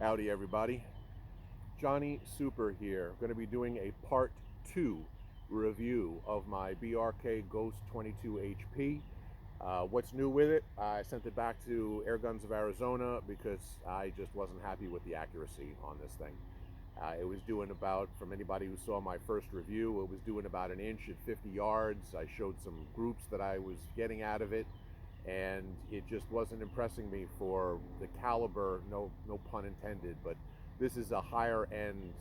Howdy everybody, Johnny Super here. I'm going to be doing a part 2 review of my BRK Ghost 22 HP. What's new with it? I sent it back to Air Guns of Arizona because I just wasn't happy with the accuracy on this thing. It was doing about, from anybody who saw my first review, it was doing about an inch at 50 yards. I showed some groups that I was getting out of it, and it just wasn't impressing me for the caliber, no pun intended, but this is a higher end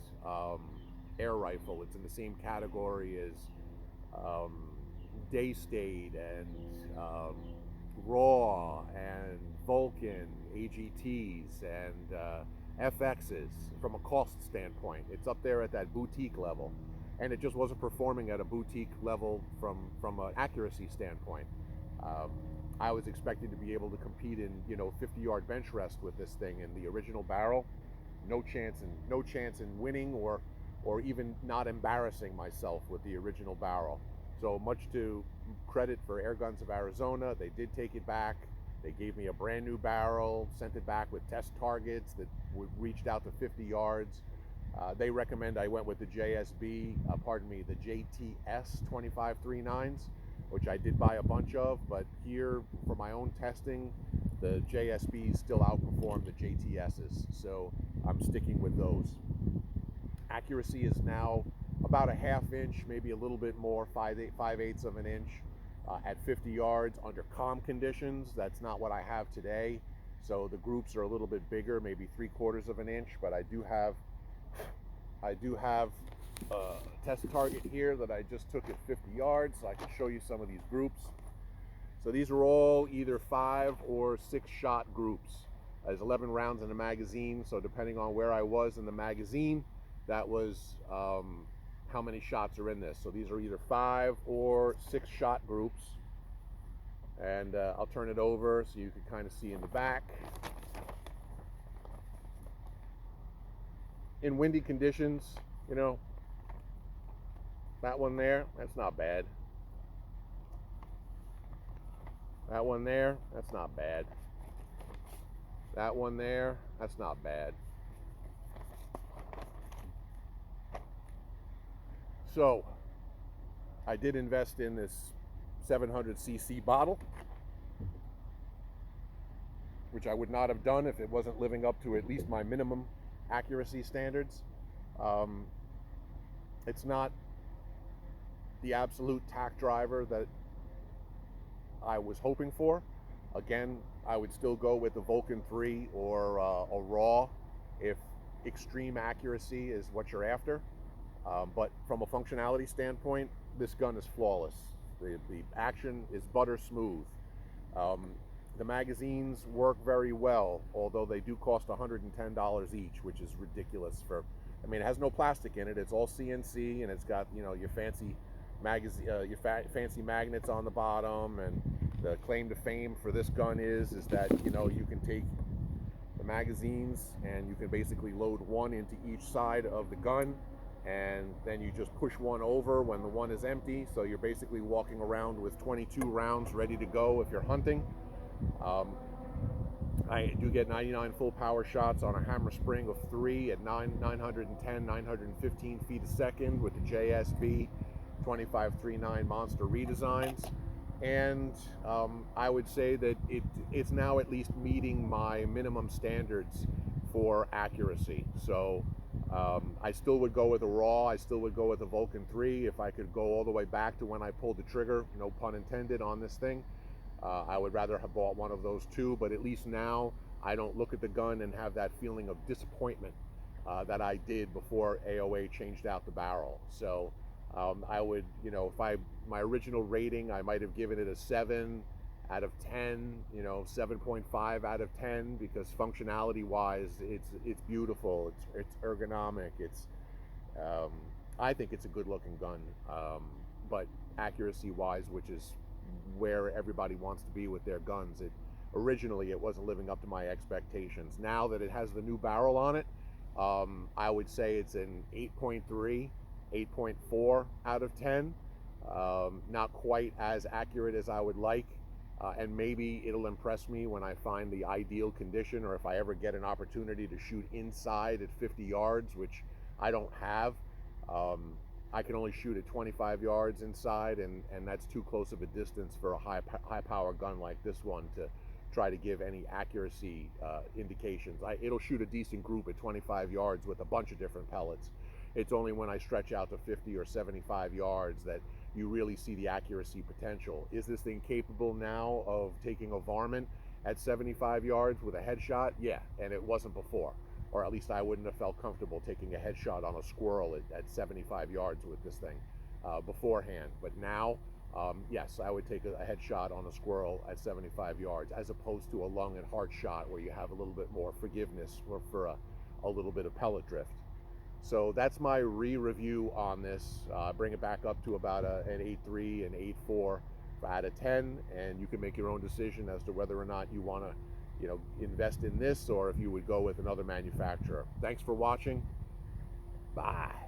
air rifle. It's in the same category as Daystate and Raw and Vulcan, AGTs and FXs. From a cost standpoint, it's up there at that boutique level, and it just wasn't performing at a boutique level from an accuracy standpoint. Um, I was expecting to be able to compete in 50-yard bench rest with this thing in the original barrel. No chance in winning or even not embarrassing myself with the original barrel. So much to credit for Air Guns of Arizona, they did take it back. They gave me a brand new barrel, sent it back with test targets that reached out to 50 yards. They recommend I went with the JSB, the JTS 2539s, which I did buy a bunch of, but here for my own testing, the JSBs still outperform the JTSs, so I'm sticking with those. Accuracy is now about a half inch, maybe a little bit more, 5/8 of an inch at 50 yards under calm conditions. That's not what I have today, so the groups are a little bit bigger, maybe 3/4 of an inch, but I do have a test target here that I just took at 50 yards, so I can show you some of these groups. So these are all either 5 or 6 shot groups. There's 11 rounds in the magazine, so depending on where I was in the magazine, that was how many shots are in this. So these are either 5 or 6 shot groups. And I'll turn it over so you can kind of see in the back. In windy conditions, that one there, that's not bad. That one there, that's not bad. That one there, that's not bad. So, I did invest in this 700cc bottle, which I would not have done if it wasn't living up to at least my minimum accuracy standards. It's not the absolute tack driver that I was hoping for. Again, I would still go with the Vulcan 3 or a Raw if extreme accuracy is what you're after. But from a functionality standpoint, this gun is flawless. The action is butter smooth. The magazines work very well, although they do cost $110 each, which is ridiculous it has no plastic in it. It's all CNC, and it's got, your fancy fancy magnets on the bottom. And the claim to fame for this gun is that, you can take the magazines and you can basically load one into each side of the gun, and then you just push one over when the one is empty. So you're basically walking around with 22 rounds ready to go if you're hunting. I do get 99 full power shots on a hammer spring of 3 at 910, 915 feet a second with the JSB 2539 Monster redesigns. And I would say that it's now at least meeting my minimum standards for accuracy. So I still would go with a Raw. I still would go with a Vulcan 3 if I could go all the way back to when I pulled the trigger, no pun intended, on this thing. I would rather have bought one of those two, but at least now I don't look at the gun and have that feeling of disappointment that I did before AOA changed out the barrel. So I would, my original rating, I might have given it a 7 out of 10, 7.5 out of 10, because functionality wise, it's beautiful, it's ergonomic, I think it's a good looking gun, but accuracy wise, which is where everybody wants to be with their guns, originally it wasn't living up to my expectations. Now that it has the new barrel on it, I would say it's an 8.3, 8.4 out of 10. Not quite as accurate as I would like. and maybe it'll impress me when I find the ideal condition, or if I ever get an opportunity to shoot inside at 50 yards, which I don't have. I can only shoot at 25 yards inside, and that's too close of a distance for a high power gun like this one to try to give any accuracy indications. It'll shoot a decent group at 25 yards with a bunch of different pellets. It's only when I stretch out to 50 or 75 yards that you really see the accuracy potential. Is this thing capable now of taking a varmint at 75 yards with a headshot? Yeah, and it wasn't before. Or at least I wouldn't have felt comfortable taking a headshot on a squirrel at 75 yards with this thing beforehand. But now, yes, I would take a headshot on a squirrel at 75 yards, as opposed to a lung and heart shot where you have a little bit more forgiveness for a little bit of pellet drift. So that's my re-review on this. Bring it back up to about an 8.3, an 8.4 out of 10, and you can make your own decision as to whether or not you want to, invest in this, or if you would go with another manufacturer. Thanks for watching. Bye.